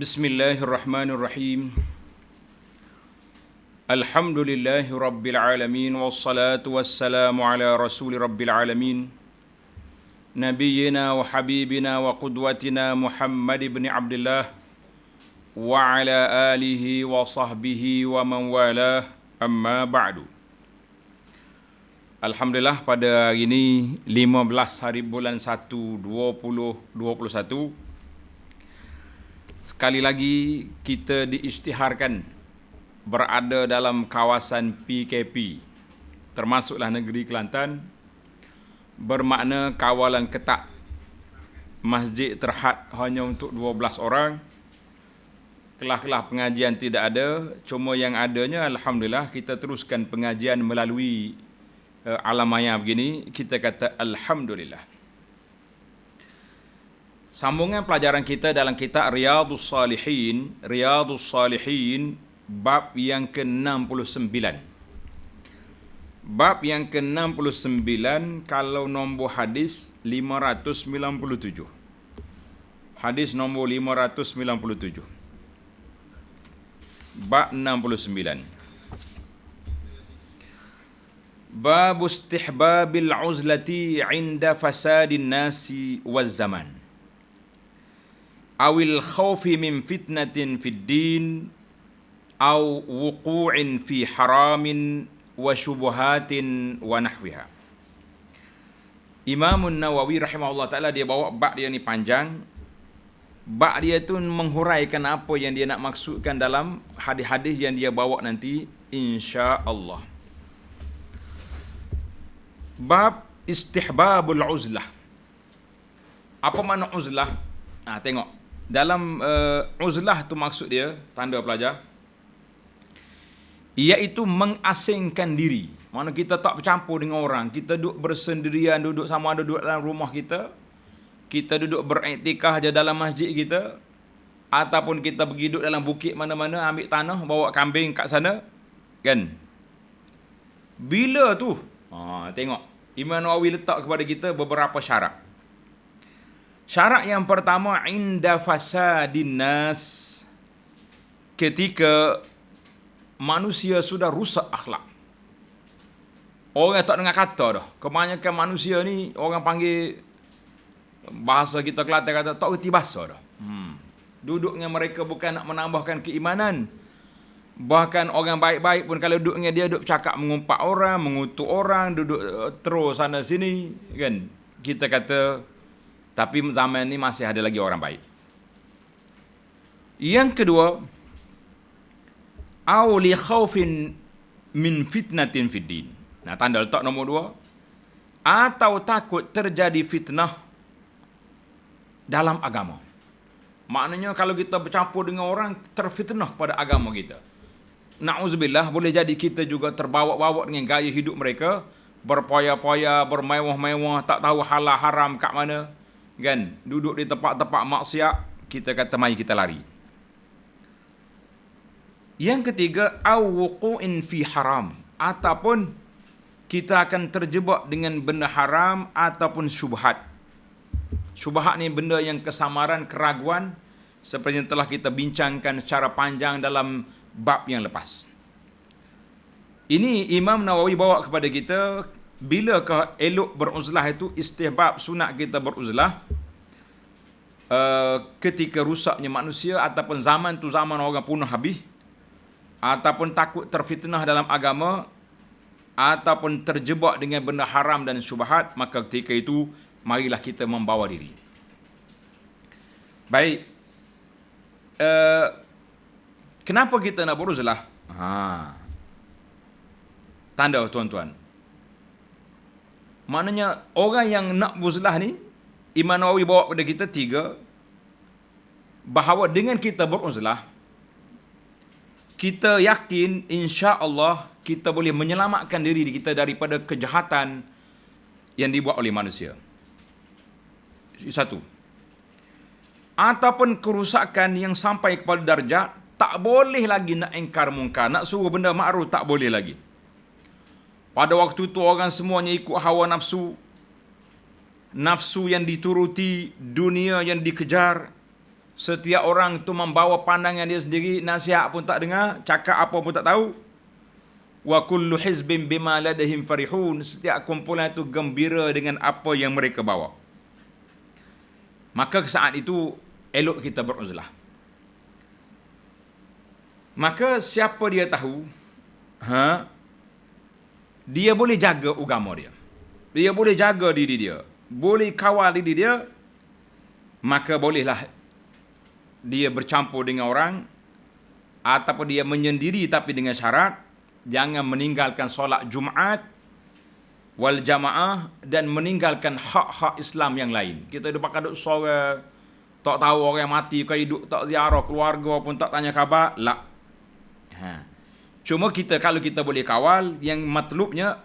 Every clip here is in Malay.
Bismillahirrahmanirrahim. Alhamdulillahi rabbil alamin wassalatu wassalamu ala rasuli rabbil alamin nabiyyina wa habibina wa qudwatina Muhammad ibn Abdullah wa ala alihi wa sahbihi wa man walah, amma ba'du. Alhamdulillah, pada hari ini 15 hari bulan 1 2021, sekali lagi kita diisytiharkan berada dalam kawasan PKP, termasuklah negeri Kelantan, bermakna kawalan ketat. Masjid terhad hanya untuk 12 orang. Kelas-kelas pengajian tidak ada, cuma yang adanya alhamdulillah kita teruskan pengajian melalui alam maya begini. Kita kata alhamdulillah. Sambungan pelajaran kita dalam kitab Riyadhus Salihin, bab yang ke-69. Bab yang ke-69, kalau nombor hadis 597. Hadis nombor 597. Bab 69. Bab istihbabil uzlati 'inda fasadin nasi waz zaman. Awil khawfi min fitnatin fid din aw wuqu'in fi haramin wa syubuhatin wa nahwiha. Imam Nawawi rahimahullah ta'ala, dia bawa bab dia ni panjang. Bab dia tu menghuraikan apa yang dia nak maksudkan dalam hadis-hadis yang dia bawa nanti, insya-Allah. Bab istihbabul uzlah. Apa makna uzlah? Tengok. Dalam uzlah tu maksud dia, tanda pelajar, iaitu mengasingkan diri. Mana kita tak bercampur dengan orang, kita duduk bersendirian, duduk sama ada duduk dalam rumah kita duduk beriktikaf je dalam masjid kita, ataupun kita pergi duduk dalam bukit mana-mana, ambil tanah, bawa kambing kat sana, kan? Bila tu? Tengok, Imam Nawawi letak kepada kita beberapa syarat. Syarat yang pertama, inda fasadin nas, ketika manusia sudah rusak akhlak. Orang tak dengar kata dah. Kebanyakan manusia ni, orang panggil, bahasa kita Kelantan kata, tak erti bahasa dah. Duduk dengan mereka bukan nak menambahkan keimanan. Bahkan orang baik-baik pun kalau duduk dengan dia, duduk cakap mengumpat orang, mengutuk orang, duduk terus sana sini, kan? Kita kata, tapi zaman ni masih ada lagi orang baik. Yang kedua, au li khaufin min fitnatin fid din. Tanda letak nombor 2, atau takut terjadi fitnah dalam agama. Maknanya kalau kita bercampur dengan orang, terfitnah pada agama kita. Na'udzubillah, boleh jadi kita juga terbawa-bawa dengan gaya hidup mereka, berpoya-poya, bermewah-mewah, tak tahu halal haram kat mana, kan? Duduk di tempat-tempat maksiat, kita kata mari kita lari. Yang ketiga, au wuqu'in fi haram, ataupun kita akan terjebak dengan benda haram ataupun syubhat. Syubhat ni benda yang kesamaran, keraguan, seperti yang telah kita bincangkan secara panjang dalam bab yang lepas. Ini Imam Nawawi bawa kepada kita, bilakah elok beruzlah itu, istihbab sunat kita beruzlah ketika rusaknya manusia, ataupun zaman tu zaman orang punah habis, ataupun takut terfitnah dalam agama, ataupun terjebak dengan benda haram dan syubhat, maka ketika itu marilah kita membawa diri. Baik. Kenapa kita nak beruzlah? Tanda tuan-tuan. Maknanya orang yang nak beruzlah ni, Imam Nawawi bawa kepada kita 3, bahawa dengan kita beruzlah, kita yakin insya-Allah kita boleh menyelamatkan diri kita daripada kejahatan yang dibuat oleh manusia. Satu. Ataupun kerusakan yang sampai kepada darjat tak boleh lagi nak ingkar mungkar, nak suruh benda makruf tak boleh lagi. Pada waktu itu orang semuanya ikut hawa nafsu, nafsu yang dituruti, dunia yang dikejar, Setiap orang tu membawa pandangan dia sendiri, nasihat pun tak dengar, cakap apa pun tak tahu. Wa kullu hizbin bima ladahim farihun. Setiap kumpulan itu gembira dengan apa yang mereka bawa. Maka saat itu elok kita beruzlah. Maka siapa dia tahu, dia boleh jaga agama dia. Dia boleh jaga diri dia, boleh kawal diri dia, maka bolehlah dia bercampur dengan orang, ataupun dia menyendiri, tapi dengan syarat jangan meninggalkan solat Jumaat wal jamaah dan meninggalkan hak-hak Islam yang lain. Kita duduk pakai duduk sore, tak tahu orang yang mati ke hidup, tak ziarah keluarga pun tak tanya khabar, lah. Cuma kalau kita boleh kawal, yang matlubnya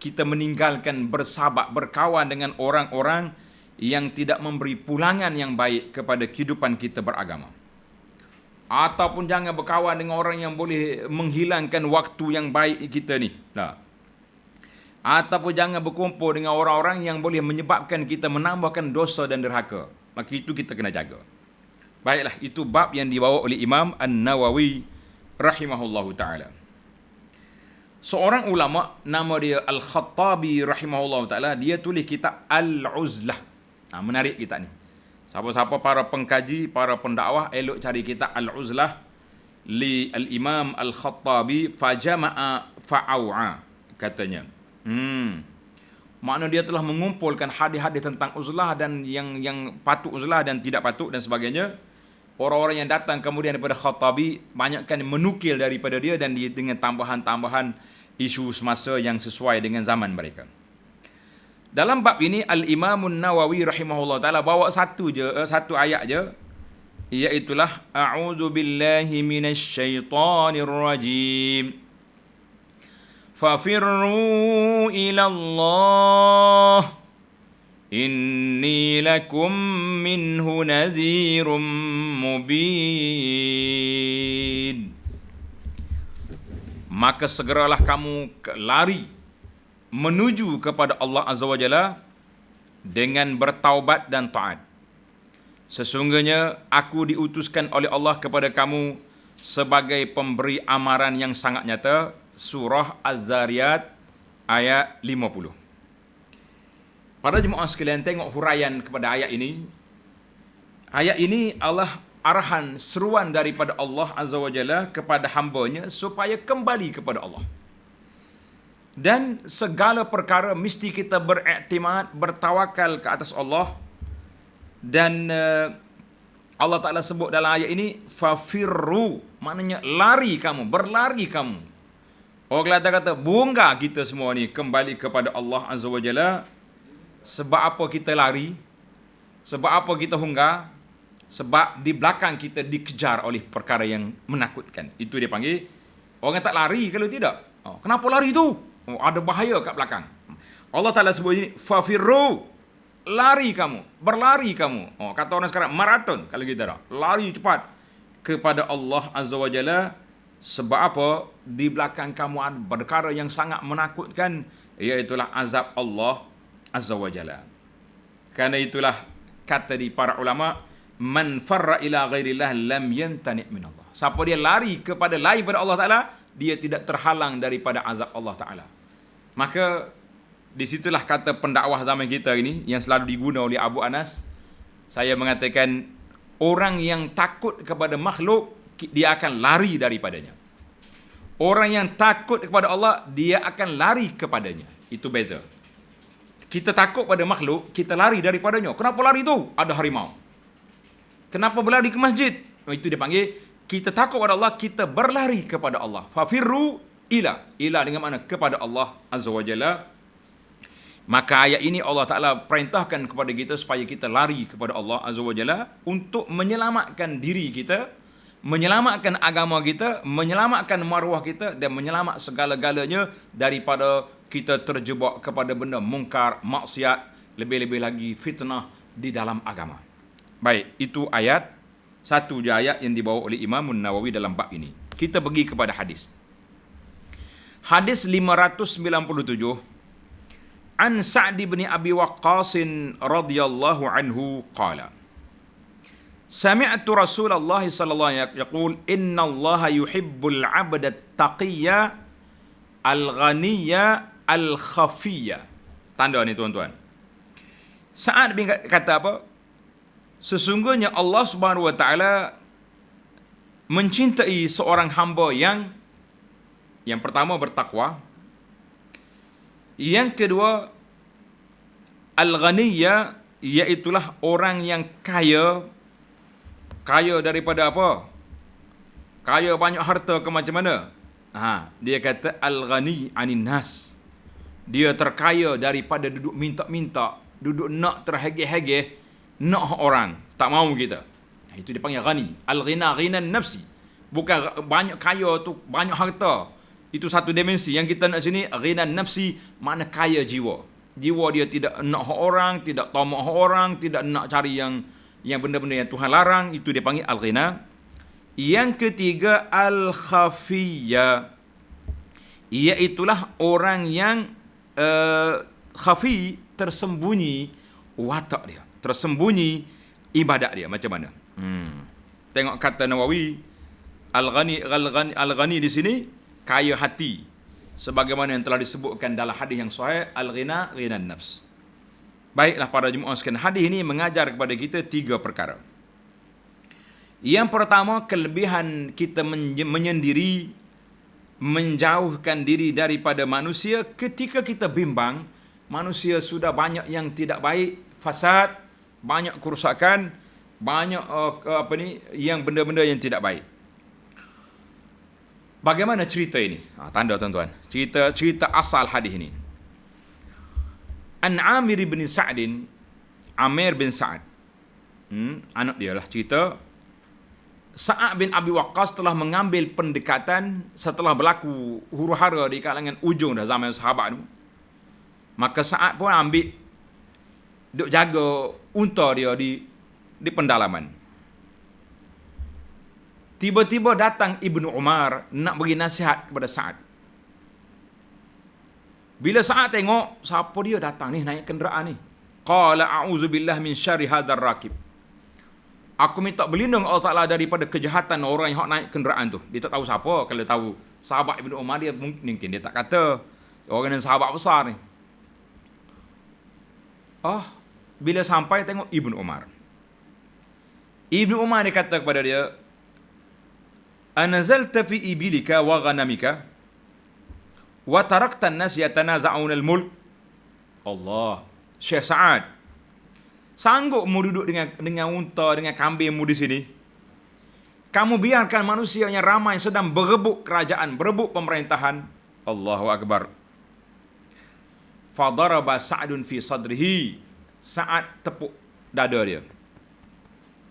kita meninggalkan bersahabat, berkawan dengan orang-orang yang tidak memberi pulangan yang baik kepada kehidupan kita beragama. Ataupun jangan berkawan dengan orang yang boleh menghilangkan waktu yang baik kita ni. Nah. Ataupun jangan berkumpul dengan orang-orang yang boleh menyebabkan kita menambahkan dosa dan derhaka. Maka itu kita kena jaga. Baiklah, itu bab yang dibawa oleh Imam An-Nawawi rahimahullahu ta'ala. Seorang ulama, nama dia Al-Khattabi rahimahullahu ta'ala, dia tulis kitab Al-Uzlah. Menarik kitab ni. Siapa-siapa para pengkaji, para pendakwah, elok cari kitab Al-Uzlah li Al-Imam Al-Khattabi fajama'a fa'aw'a, katanya. Makna dia telah mengumpulkan hadis-hadis tentang uzlah dan yang patut uzlah dan tidak patut dan sebagainya. Orang-orang yang datang kemudian daripada Khattabi banyakkan menukil daripada dia dan dia dengan tambahan-tambahan isu semasa yang sesuai dengan zaman mereka. Dalam bab ini Al-Imam Nawawi rahimahullah taala bawa satu ayat je, iaitulah a'udzu billahi minasyaitonir rajim. Fafirru ila Allah inni lakum minhu nadhirum mubin. Maka segeralah kamu lari menuju kepada Allah Azza wa Jalla dengan bertaubat dan taat. Sesungguhnya aku diutuskan oleh Allah kepada kamu sebagai pemberi amaran yang sangat nyata. Surah Az-Zariyat ayat 50. Para jemaah sekalian, tengok huraian kepada ayat ini. Ayat ini Allah arahan, seruan daripada Allah Azza wa Jalla kepada hamba-Nya supaya kembali kepada Allah. Dan segala perkara mesti kita beriktimad, bertawakal ke atas Allah. Dan Allah Ta'ala sebut dalam ayat ini, fafirru, maknanya lari kamu, berlari kamu. Orang Kelantan kata, bunga kita semua ni kembali kepada Allah Azza wa Jalla. Sebab apa kita lari? Sebab apa kita hunggar? Sebab di belakang kita dikejar oleh perkara yang menakutkan. Itu dia panggil, orang tak lari kalau tidak. Kenapa lari tu? Ada bahaya kat belakang. Allah Ta'ala sebut ini, fafirru, lari kamu, berlari kamu. Kata orang sekarang, maraton kalau kita dah. Lari cepat kepada Allah Azza wa Jalla. Sebab apa? Di belakang kamu ada perkara yang sangat menakutkan, iaitulah azab Allah Azza wa Jalla. Karena itulah kata di para ulama, man farra ila ghairillah lam yantani' min Allah. Siapa dia lari kepada lain pada Allah Ta'ala, dia tidak terhalang daripada azab Allah Ta'ala. Maka disitulah kata pendakwah zaman kita ini yang selalu diguna oleh Abu Anas. Saya mengatakan, orang yang takut kepada makhluk, dia akan lari daripadanya. Orang yang takut kepada Allah, dia akan lari kepadanya. Itu beza. Kita takut pada makhluk, kita lari daripadanya. Kenapa lari tu? Ada harimau. Kenapa berlari ke masjid? Itu dia panggil, kita takut pada Allah, kita berlari kepada Allah. Fafirru ila. Ila dengan mana? Kepada Allah Azza wa Jalla. Maka ayat ini Allah Ta'ala perintahkan kepada kita supaya kita lari kepada Allah Azza wa Jalla untuk menyelamatkan diri kita, menyelamatkan agama kita, menyelamatkan maruah kita dan menyelamat segala-galanya daripada kita terjebak kepada benda mungkar, maksiat, lebih-lebih lagi fitnah di dalam agama. Baik, itu ayat, satu je ayat yang dibawa oleh Imam Nawawi dalam bab ini. Kita pergi kepada hadis. Hadis 597. An Sa'd bin Abi Waqqas radhiyallahu anhu qala Sami'tu Rasulullah sallallahu alaihi wasallam yaqul innallaha yuhibbul 'abda at-taqiyya al-ghaniyya al-khafiyya. Tanda ni tuan-tuan. Sa'ad bin kata apa? Sesungguhnya Allah Subhanahu wa taala mencintai seorang hamba yang pertama bertakwa, yang kedua al-ghaniyya, iaitulah orang yang kaya daripada apa? Kaya banyak harta ke macam mana? Dia kata al-ghani anin nas. Dia terkaya daripada duduk minta-minta, duduk nak terhegeh-hegeh, nak orang, tak mahu kita. Itu dipanggil ghani. Al-ghina ghinan nafsi. Bukan banyak kaya tu, banyak harta. Itu satu dimensi. Yang kita nak sini ghinan nafsi, makna kaya jiwa. Jiwa dia tidak nak orang, tidak tamak orang, tidak nak cari yang benda-benda yang Tuhan larang. Itu dia panggil al-ghina. Yang ketiga al-khafiyya, iaitulah orang yang khafi, tersembunyi watak dia, tersembunyi ibadat dia macam mana. Tengok kata Nawawi, al-ghani di sini kaya hati, sebagaimana yang telah disebutkan dalam hadis yang sahih, al-ghina ghinan nafs. Baiklah para jemaah sekalian, hadis ini mengajar kepada kita 3 perkara. Yang pertama, kelebihan kita menyendiri, menjauhkan diri daripada manusia ketika kita bimbang. Manusia sudah banyak yang tidak baik, fasad, banyak kerusakan, banyak yang benda-benda yang tidak baik. Bagaimana cerita ini? Tanda tuan-tuan. Cerita asal hadis ini. An Amir bin Sa'din, Amir bin Sa'ad, anak dia lah cerita. Sa'ad bin Abi Waqqas telah mengambil pendekatan setelah berlaku huru-hara di kalangan ujung dah zaman sahabat tu. Maka Sa'ad pun ambil duk jaga unta dia di pendalaman. Tiba-tiba datang Ibnu Umar nak bagi nasihat kepada Sa'ad. Bila Sa'ad tengok, siapa dia datang ni naik kenderaan ni? Qala a'udzubillah min syarri hadzal rakib. Aku minta berlindung Allah Ta'ala daripada kejahatan orang yang naik kenderaan tu. Dia tak tahu siapa. Kalau tahu sahabat Ibnu Umar, dia mungkin dia tak kata orang yang sahabat besar ni. Bila sampai tengok Ibnu Umar. Ibnu Umar dia kata kepada dia, anazalta fi ibilika wa ghanamika wa tarakta an-nas yatanaza'un al-mulk. Allah, Syekh Sa'ad, sanggupmu duduk dengan unta, dengan kambingmu di sini? Kamu biarkan manusia yang ramai sedang berebut kerajaan, berebut pemerintahan. Allahu Akbar. Fadaraba Sa'dun fi sadrihi. Sa'ad tepuk dada dia.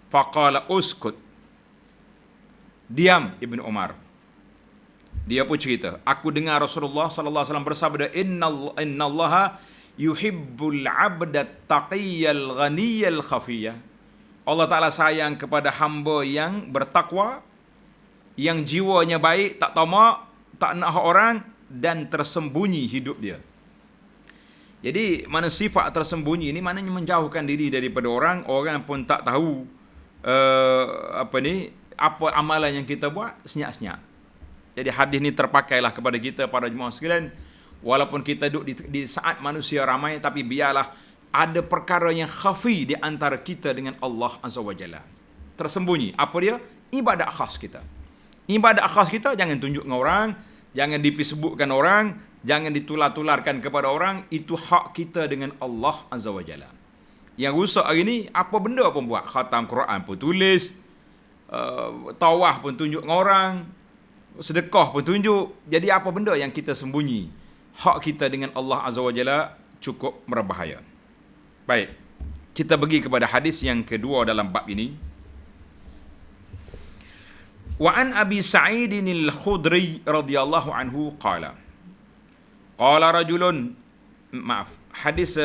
Faqala uskut. Diam Ibnu Umar. Dia pun cerita, aku dengar Rasulullah sallallahu alaihi wasallam bersabda, innallaha yuhibbul 'abda taqiyyal ghaniyal khafiyya. Allah Ta'ala sayang kepada hamba yang bertakwa, yang jiwanya baik, tak tamak, tak nak hak orang, dan tersembunyi hidup dia. Jadi mana sifat tersembunyi ini, maknanya menjauhkan diri daripada orang. Orang pun tak tahu apa amalan yang kita buat, senyap-senyap. Jadi hadis ni terpakailah kepada kita para jemaah sekalian. Walaupun kita duduk di saat manusia ramai, tapi biarlah ada perkara yang khafi di antara kita dengan Allah Azza wa Jalla. Tersembunyi. Apa dia? Ibadat khas kita. Ibadat khas kita jangan tunjuk dengan orang, jangan di-facebookkan orang, jangan ditular-tularkan kepada orang. Itu hak kita dengan Allah Azza wa Jalla. Yang rusak hari ni, apa benda pun buat. Khatam Quran pun tulis, tawah pun tunjuk dengan orang, sedekah pun tunjuk. Jadi apa benda yang kita sembunyi, hak kita dengan Allah Azza wa Jalla cukup berbahaya. Baik, kita pergi kepada hadis yang kedua dalam bab ini. Wa an Abi Sa'id al-Khudri radhiyallahu anhu qala rajulun, hadis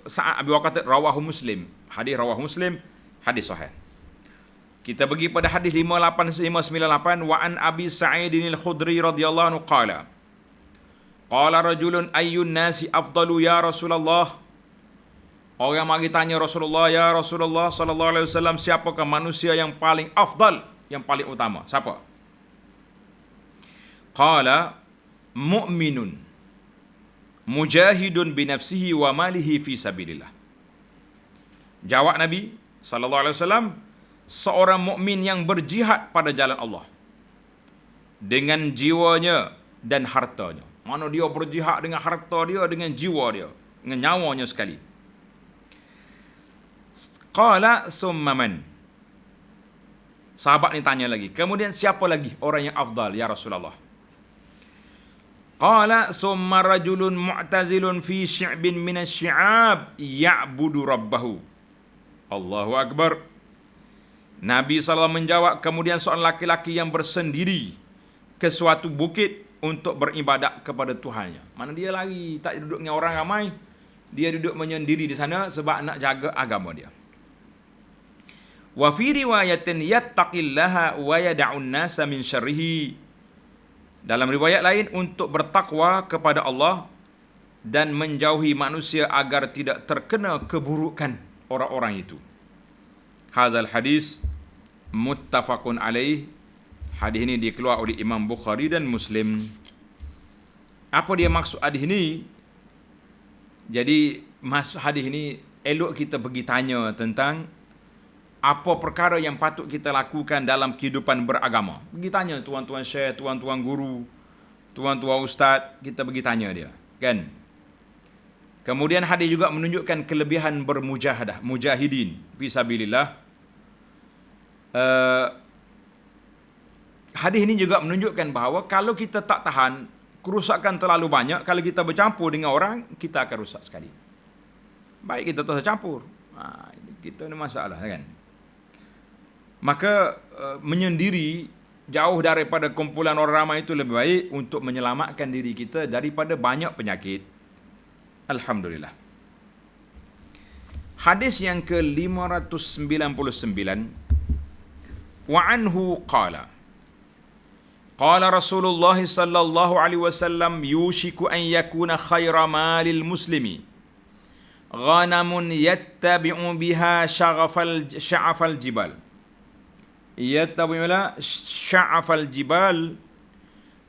Sa'ad Abi Waqqas rawahu Muslim. Hadis rawahu Muslim, hadis sahih. Kita pergi pada hadis 598. Wa an Abi Sa'id al-Khudri radhiyallahu anhu qala rajulun ayyun nasi afdalu ya Rasulullah? Orang mari tanya Rasulullah, "Ya Rasulullah sallallahu alaihi wasallam, siapakah manusia yang paling afdal, yang paling utama? Siapa?" Qala, "Mu'minun mujahidun bi nafsihi wa malihi fi sabilillah." Jawab Nabi sallallahu alaihi wasallam, seorang mukmin yang berjihad pada jalan Allah dengan jiwanya dan hartanya. Mana dia berjihad dengan harta dia, dengan jiwa dia, dengan nyawanya sekali. Qala thumma man? Sahabat ni tanya lagi, kemudian siapa lagi orang yang afdal ya Rasulullah? Qala thumma rajulun mu'tazilun fi syi'bin minas syi'ab ya'budu rabbahu. Allahu Akbar. Nabi SAW menjawab, kemudian seorang laki-laki yang bersendiri ke suatu bukit untuk beribadat kepada Tuhannya. Mana dia lari, tak duduk dengan orang ramai. Dia duduk menyendiri di sana sebab nak jaga agama dia. Wa fi riwayatin yattaqillaha wa yad'un nasa min syarrihi. Dalam riwayat lain, untuk bertakwa kepada Allah dan menjauhi manusia agar tidak terkena keburukan orang-orang itu. Hadzal hadis muttafaqun alaih. Hadis ini dikeluar oleh Imam Bukhari dan Muslim. Apa dia maksud hadis ini? Jadi maksud hadis ini elok kita pergi tanya tentang apa perkara yang patut kita lakukan dalam kehidupan beragama. Pergi tanya tuan-tuan syekh, tuan-tuan guru, tuan-tuan ustaz, kita pergi tanya dia, kan? Kemudian hadis juga menunjukkan kelebihan bermujahadah, mujahidin fisabilillah. Hadis ini juga menunjukkan bahawa kalau kita tak tahan, kerusakan terlalu banyak, kalau kita bercampur dengan orang, kita akan rusak sekali. Baik kita tak campur, kita ada masalah, kan? Maka menyendiri jauh daripada kumpulan orang ramai itu lebih baik untuk menyelamatkan diri kita daripada banyak penyakit. Alhamdulillah. Hadis yang ke-599, wa anhu qala, qala Rasulullah sallallahu alaihi wasallam, yushiku an yakuna khaira malil muslimi ghanamun yattabi'u biha sya'afal jibal. Yattabi'u biha sya'afal jibal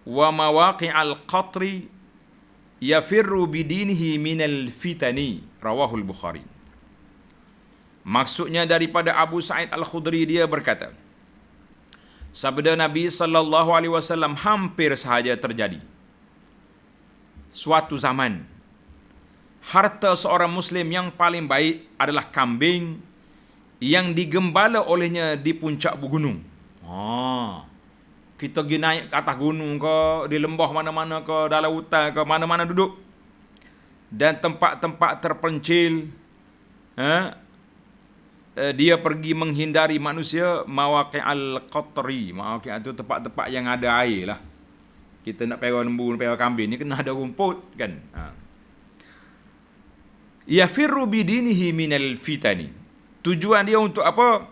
wa mawaqi'al qatri yafirru bidinihi minal fitani. Rawahul Bukhari. Maksudnya daripada Abu Sa'id Al-Khudri, dia berkata, sabda Nabi sallallahu alaihi wasallam, hampir sahaja terjadi suatu zaman harta seorang muslim yang paling baik adalah kambing yang digembala olehnya di puncak gunung. Kita pergi naik ke atas gunung ke, di lembah mana-mana ke, dalam hutan ke, mana-mana duduk, dan tempat-tempat terpencil, dia pergi menghindari manusia. Mawaqi'al qatri, mawaqi' itu tempat-tempat yang ada air lah. Kita nak perah lembu, perah kambing ni kena ada rumput, kan? Yafirru bidinihi minal fitani. Tujuan dia untuk apa?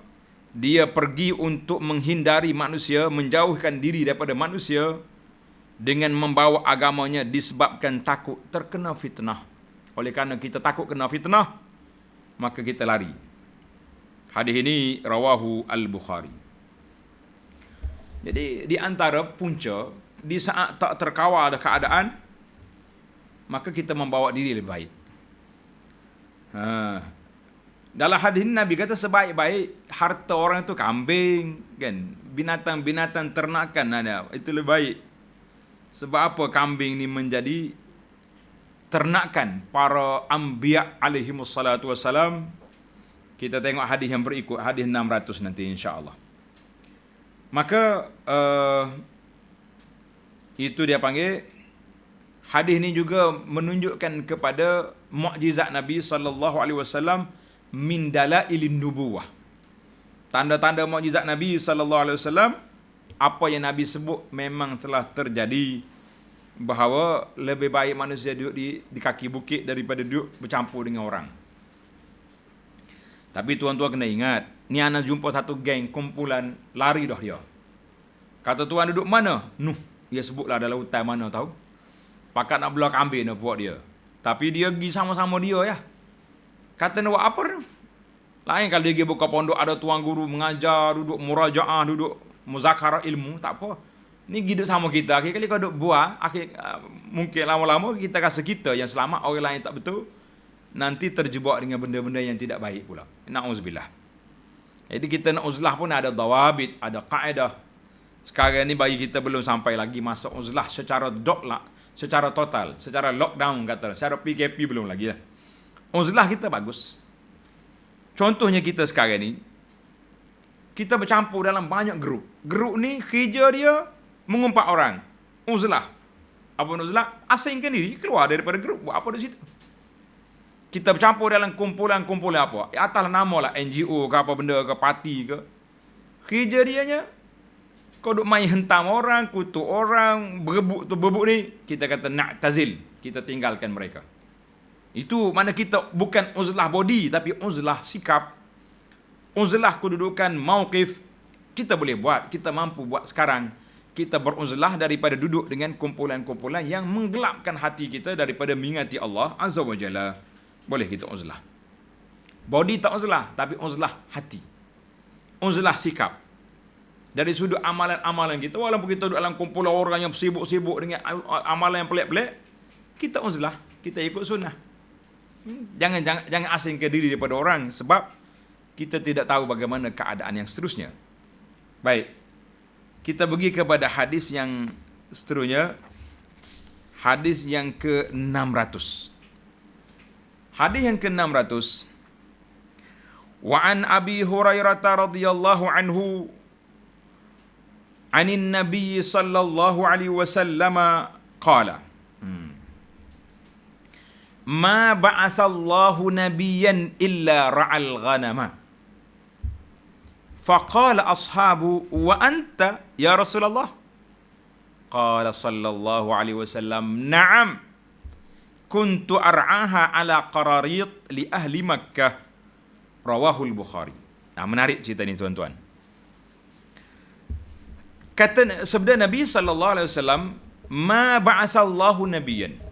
Dia pergi untuk menghindari manusia, menjauhkan diri daripada manusia dengan membawa agamanya disebabkan takut terkena fitnah. Oleh kerana kita takut kena fitnah, maka kita lari. Hadis ini rawahu Al-Bukhari. Jadi di antara punca, di saat tak terkawal keadaan, maka kita membawa diri lebih baik. Dalam hadis ini Nabi kata sebaik-baik harta orang itu kambing, kan? Binatang-binatang ternakan ada, itu lebih baik. Sebab apa kambing ini menjadi ternakan para anbiya alaihimus salatu wassalam? Kita tengok hadis yang berikut, hadis 600 nanti insya-Allah. Maka itu dia panggil, hadis ini juga menunjukkan kepada mukjizat Nabi sallallahu alaihi wasallam min dalailin nubuwah. Tanda-tanda mukjizat Nabi sallallahu alaihi wasallam, apa yang Nabi sebut memang telah terjadi, bahawa lebih baik manusia duduk di kaki bukit daripada duduk bercampur dengan orang. Tapi tuan-tuan kena ingat, ni anak jumpa satu geng kumpulan, lari dah dia. Kata tuan duduk mana? Nuh, dia sebutlah dalam hutan mana tahu. Pakat nak belah kambing nak buat dia. Tapi dia pergi sama-sama dia ya. Kata nak buat apa tu? Lain kalau dia pergi buka pondok, ada tuan guru mengajar, duduk murajaah, duduk muzakarah ilmu, tak apa. Ni hidup sama kita. Akhir kali kau duduk buat, mungkin lama-lama kita rasa kita yang selamat, orang lain tak betul. Nanti terjebak dengan benda-benda yang tidak baik pula. Na'udzubillah. Jadi kita nak uzlah pun ada dawabit, ada kaedah. Sekarang ni bagi kita belum sampai lagi masa uzlah secara secara total, secara lockdown kata, secara PKP belum lagi lah. Uzlah kita bagus. Contohnya kita sekarang ni, kita bercampur dalam banyak grup. Grup ni kerja dia mengumpat orang. Uzlah. Apa uzlah? Asingkan diri, keluar daripada grup. Buat apa di situ? Kita bercampur dalam kumpulan-kumpulan apa? Atas nama lah NGO ke apa benda ke, parti ke. Kerja dianya, kau duk main hentam orang, kutuk orang, berebut ni. Kita kata nak tazil. Kita tinggalkan mereka. Itu mana kita bukan uzlah body, tapi uzlah sikap. Uzlah kedudukan mauqif. Kita boleh buat, kita mampu buat sekarang. Kita beruzlah daripada duduk dengan kumpulan-kumpulan yang menggelapkan hati kita daripada mengingati Allah Azza wa Jalla. Boleh kita uzlah. Body tak uzlah, tapi uzlah hati. Uzlah sikap. Dari sudut amalan-amalan kita, walaupun kita duduk dalam kumpulan orang yang sibuk-sibuk dengan amalan yang pelik-pelik, kita uzlah, kita ikut sunnah. Jangan asingkan diri daripada orang, sebab kita tidak tahu bagaimana keadaan yang seterusnya. Baik. Kita pergi kepada hadis yang seterusnya. Hadis yang ke-600. Hadis yang ke-600. Wa an Abi Hurairah radhiyallahu anhu anin Nabi sallallahu alaihi wasallam qala Ma ba'athallahu nabiyyan illa ra'al ghanama. Faqala ashabu wa anta ya Rasulullah. Qala sallallahu alaihi wasallam na'am. Kuntu ar'aha ala qararit li ahli Makkah. Rawahul Bukhari. Nah, menarik cerita ni tuan-tuan. Kata sabda Nabi sallallahu alaihi wasallam, ma ba'athallahu nabiyyan.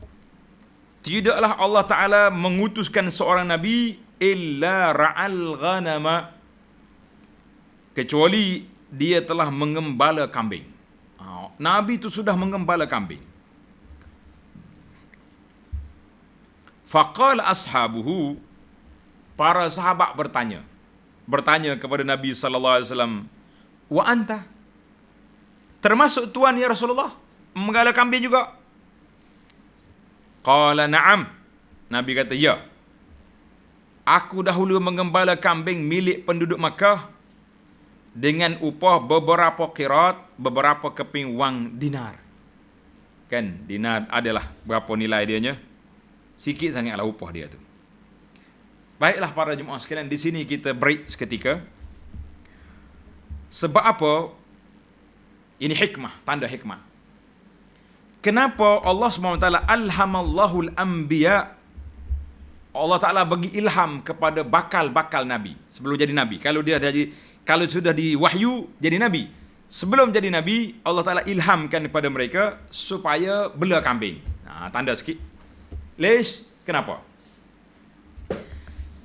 Tidaklah Allah Ta'ala mengutuskan seorang Nabi illa ra'al ghanama, kecuali dia telah mengembala kambing. Nabi itu sudah mengembala kambing. Faqala ashabuhu, para sahabat bertanya kepada Nabi sallallahu alaihi wasallam, wa anta, termasuk tuan ya Rasulullah menggala kambing juga? Qala na'am. Nabi kata, ya. Aku dahulu mengembala kambing milik penduduk Makkah dengan upah beberapa qirat, beberapa keping wang dinar. Kan, dinar adalah berapa nilai dianya? Sikit sangatlah upah dia tu. Baiklah para jemaah sekalian, di sini kita break seketika. Sebab apa? Ini hikmah, tanda hikmah. Kenapa Allah SWT alhamallahu al-anbiya? Allah Ta'ala bagi ilham kepada bakal-bakal Nabi sebelum jadi Nabi. Kalau sudah diwahyu jadi Nabi, sebelum jadi Nabi, Allah Ta'ala ilhamkan kepada mereka supaya bela kambing. Tanda sikit. Lish, kenapa?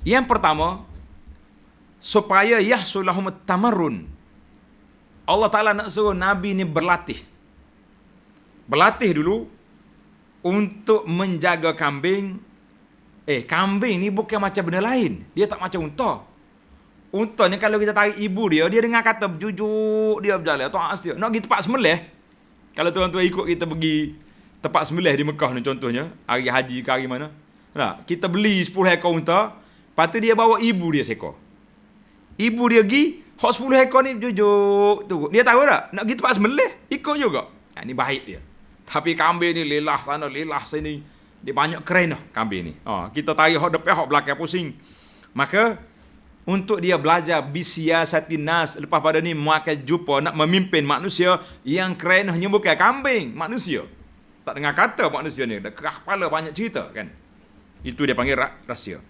Yang pertama, supaya yahsulahum tamarrun. Allah Ta'ala nak suruh Nabi ni berlatih dulu untuk menjaga kambing. Kambing ni bukan macam benda lain. Dia tak macam unta. Unta ni kalau kita tarik ibu dia dengar kata berjujuk, dia berjalan. Taat dia. Nak pergi tempat sembelih. Kalau tuan-tuan ikut kita pergi tempat sembelih di Mekah ni contohnya, hari haji ke hari mana. Nah, kita beli 10 ekor unta, lepas tu dia bawa ibu dia seekor. Ibu dia pergi, hok 10 ekor ni berjujuk tu. Dia tahu tak? Nak pergi tempat sembelih, ikut juga. Ini baik dia. Tapi kambing ni lelah sana, lelah sini. Dia banyak keren lah kambing ni. Kita tarik hok depan, hok belakang pusing. Maka, untuk dia belajar bisiasatin nas, lepas pada ni mau akan jumpa nak memimpin manusia, yang keren hanya bukan kambing, manusia. Tak dengar kata manusia ni. Dah kerah kepala banyak cerita kan. Itu dia panggil rahsia.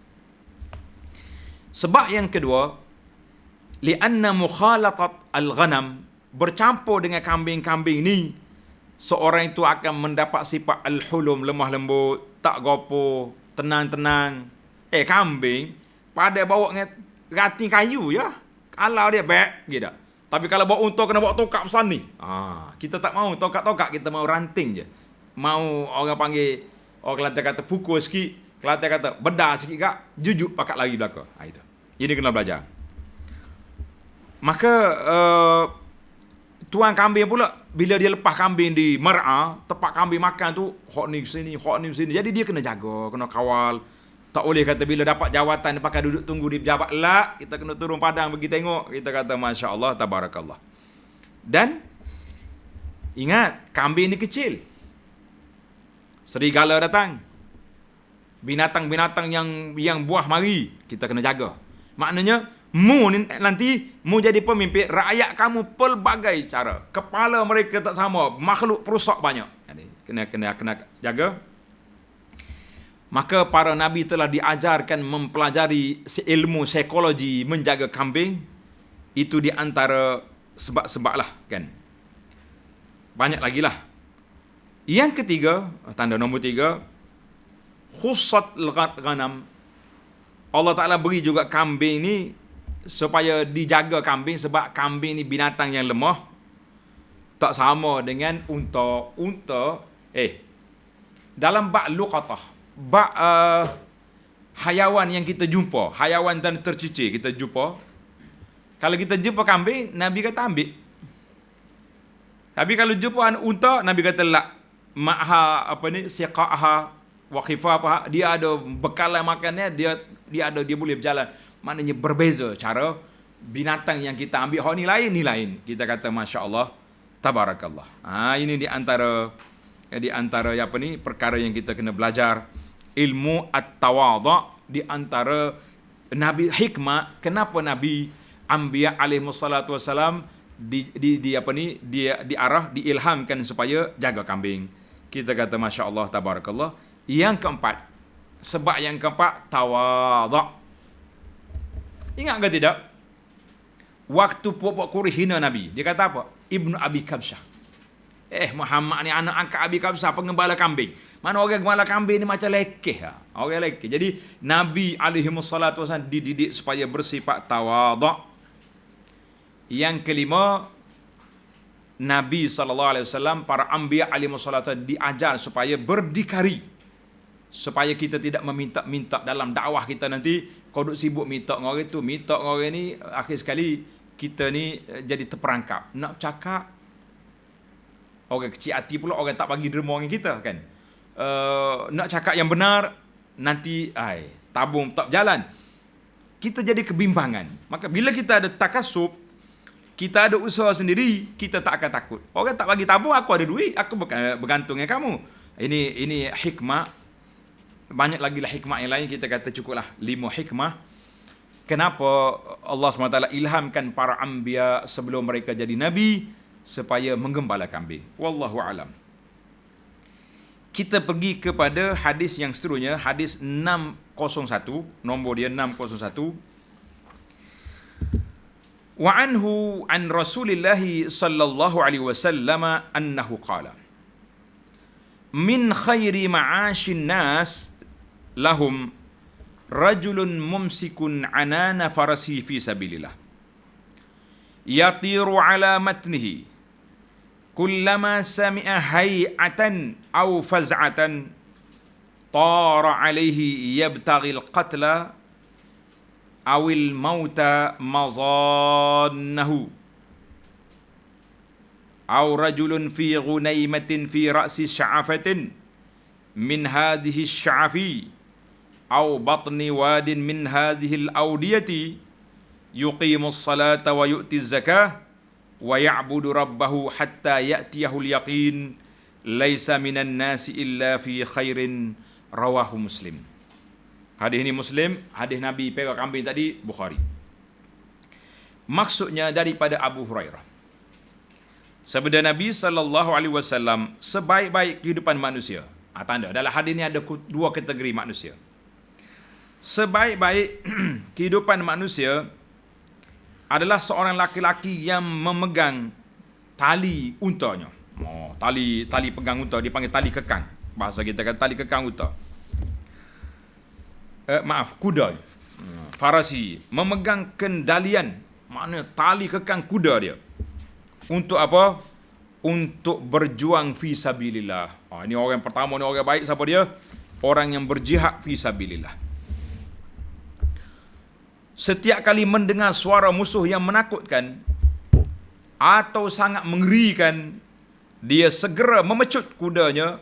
Sebab yang kedua, li'anna mukhalatat al-ghanam, bercampur dengan kambing-kambing ni, seorang itu akan mendapat sifat al-hulum, lemah lembut, tak gopoh, tenang-tenang. Kambing, pada bawa dengan ranting kayu ya. Kalau dia baik gitu. Tapi kalau bawa unta kena bawa tokak besar ni. Kita tak mau tokak-tokak, kita mau ranting je. Mau orang panggil, orang Kelantan kata pukul sikit, Kelantan kata bedah sikit kak, jujuk pakat lagi belakang. Itu. Ini kena belajar. Maka tuan kambing pula bila dia lepas kambing di mar'a, tempat kambing makan tu hok ni sini. Jadi dia kena jaga, kena kawal. Tak boleh kata bila dapat jawatan dia pakai duduk tunggu di pejabat. La, kita kena turun padang pergi tengok. Kita kata masya-Allah tabarakallah. Dan ingat, kambing ni kecil. Serigala datang. Binatang-binatang yang buah mari, kita kena jaga. Maknanya mu ni nanti mu jadi pemimpin, rakyat kamu pelbagai cara. Kepala mereka tak sama, makhluk perusak banyak. Jadi kena jaga. Maka para nabi telah diajarkan mempelajari ilmu psikologi menjaga kambing. Itu di antara sebab-sebab lah kan. Banyak lagi lah. Yang ketiga, tanda nombor 3, khussat ghanam. Allah Ta'ala beri juga kambing ni supaya dijaga kambing, sebab kambing ni binatang yang lemah. Tak sama dengan unta. Dalam bab luqatah, bab hayawan yang kita jumpa, hayawan dan tercicir kita jumpa. Kalau kita jumpa kambing, Nabi kata ambil. Tapi kalau jumpa unta, Nabi kata la, ma'ha siqa'ha wa khifafha, dia ada bekalan makannya, dia boleh berjalan. Maknanya berbeza cara binatang yang kita ambil. Ni lain. Kita kata masya-Allah tabarakallah. Ini di antara perkara yang kita kena belajar. Ilmu at-tawadhu, di antara Nabi hikmah kenapa Nabi Anbiya alaihi wassalatu wassalam diilhamkan supaya jaga kambing. Kita kata masya-Allah tabarakallah. Yang keempat, sebab yang keempat, tawadhu. Ingat ke tidak? Waktu puak-puak Quraisy hina Nabi, dia kata apa? Ibnu Abi Kabsyah. Muhammad ni anak angkat Abi Kabsyah, pengembala kambing. Mana orang gembala kambing ni macam lekeh. Orang lekeh. Jadi Nabi alaihi wassalatu wasallam dididik supaya bersifat tawadhu. Yang kelima, Nabi SAW, para anbiya alaihi wassalatu diajar supaya berdikari. Supaya kita tidak meminta-minta dalam dakwah kita nanti. Kau duk sibuk minta dengan orang tu, minta dengan orang ni, akhir sekali kita ni jadi terperangkap. Nak cakap, orang kecil hati pula, orang tak bagi derma dengan kita kan. Nak cakap yang benar, nanti tabung tak jalan. Kita jadi kebimbangan. Maka bila kita ada takasub, kita ada usaha sendiri, kita tak akan takut. Orang tak bagi tabung, aku ada duit, aku bergantung dengan kamu. Ini hikmah. Banyak lagi lah hikmah yang lain, kita kata cukuplah 5 hikmah. Kenapa Allah SWT ilhamkan para anbiya sebelum mereka jadi nabi supaya menggembala kambing. Wallahu alam. Kita pergi kepada hadis yang seterusnya, hadis 601, nombor dia 601. Wa anhu an Rasulillah sallallahu alaihi wasallam annahu qala min khairi ma'ashin nas lahum rajulun mumsikun anana farasi fi sabilillah yatiru ala matnihi kullama sami'a hay'atan aw faz'atan tara alayhi yabtaghi al-qatla awil mauta mazannahu aw rajulun fi ghunaymatin fi ra'si sya'afatin min hadhihi sya'afi aw batni wadin min hadhihi al-awdiyati yuqimu as-salata wa yu'ti az-zakah wa ya'budu rabbahu hatta ya'tiyahu al-yaqin laisa minan nasi illa fi khairin, rawahu Muslim. Hadis ini Muslim, hadis Nabi pegang kambing tadi Bukhari. Maksudnya daripada Abu Hurairah. Sabda Nabi SAW, sebaik-baik kehidupan manusia. Tanda dalam hadis ini ada 2 kategori manusia. Sebaik-baik kehidupan manusia adalah seorang laki-laki yang memegang tali untanya. Tali pegang unta dipanggil tali kekang. Bahasa kita kata tali kekang unta. Kuda. farasi, memegang kendalian, maknanya tali kekang kuda dia. Untuk apa? Untuk berjuang fi sabilillah. Ini orang yang pertama, ni orang baik. Siapa dia? Orang yang berjihad fi sabilillah. Setiap kali mendengar suara musuh yang menakutkan atau sangat mengerikan, dia segera memecut kudanya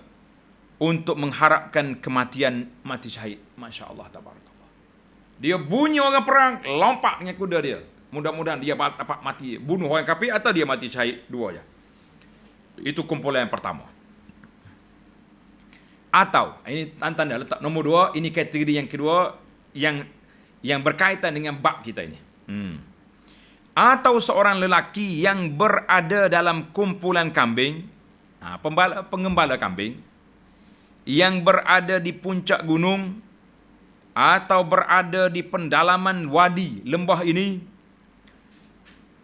untuk mengharapkan kematian, mati syahid. Masya Allah, tabarakallah. Dia bunyi orang perang, lompat dengan kuda dia. Mudah-mudahan dia dapat mati, bunuh orang kafir atau dia mati syahid, dua aja. Itu kumpulan yang pertama. Atau, ini tanda letak nombor 2, ini kategori yang kedua yang berkaitan dengan bab kita ini. Atau seorang lelaki yang berada dalam kumpulan kambing, pengembala kambing, yang berada di puncak gunung atau berada di pendalaman wadi lembah ini.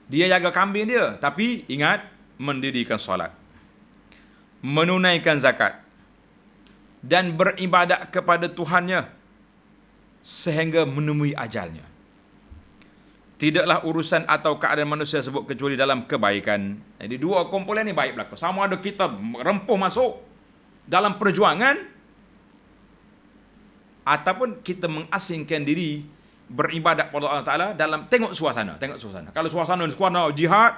Dia jaga kambing dia, tapi ingat, mendirikan solat, menunaikan zakat, dan beribadat kepada Tuhannya sehingga menemui ajalnya. Tidaklah urusan atau keadaan manusia sebut kecuali dalam kebaikan. Jadi dua kumpulan ni baik berlaku. Sama ada kita rempuh masuk dalam perjuangan, ataupun kita mengasingkan diri beribadat pada Allah Ta'ala dalam tengok suasana. Kalau suasana jihad,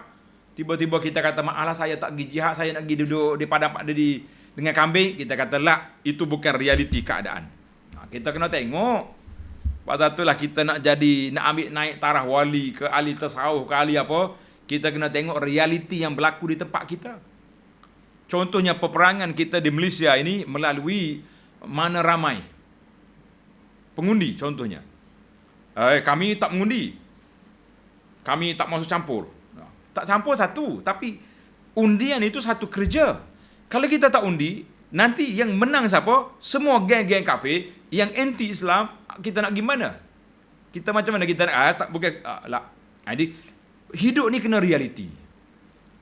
tiba-tiba kita kata, malah saya tak pergi jihad, saya nak pergi duduk di padang dengan kambing. Kita kata, lah, itu bukan realiti keadaan. Kita kena tengok. Pada itulah kita nak ambil naik tarah wali ke ahli tasawuf ke ahli apa, kita kena tengok realiti yang berlaku di tempat kita. Contohnya peperangan kita di Malaysia ini melalui mana ramai pengundi contohnya. Kami tak mengundi. Kami tak masuk campur. Tak campur satu, tapi undian itu satu kerja. Kalau kita tak undi, nanti yang menang siapa? Semua geng-geng kafir yang anti Islam. Kita nak gimana? Kita macam mana kita nak tak bukan lah. Jadi hidup ni kena realiti.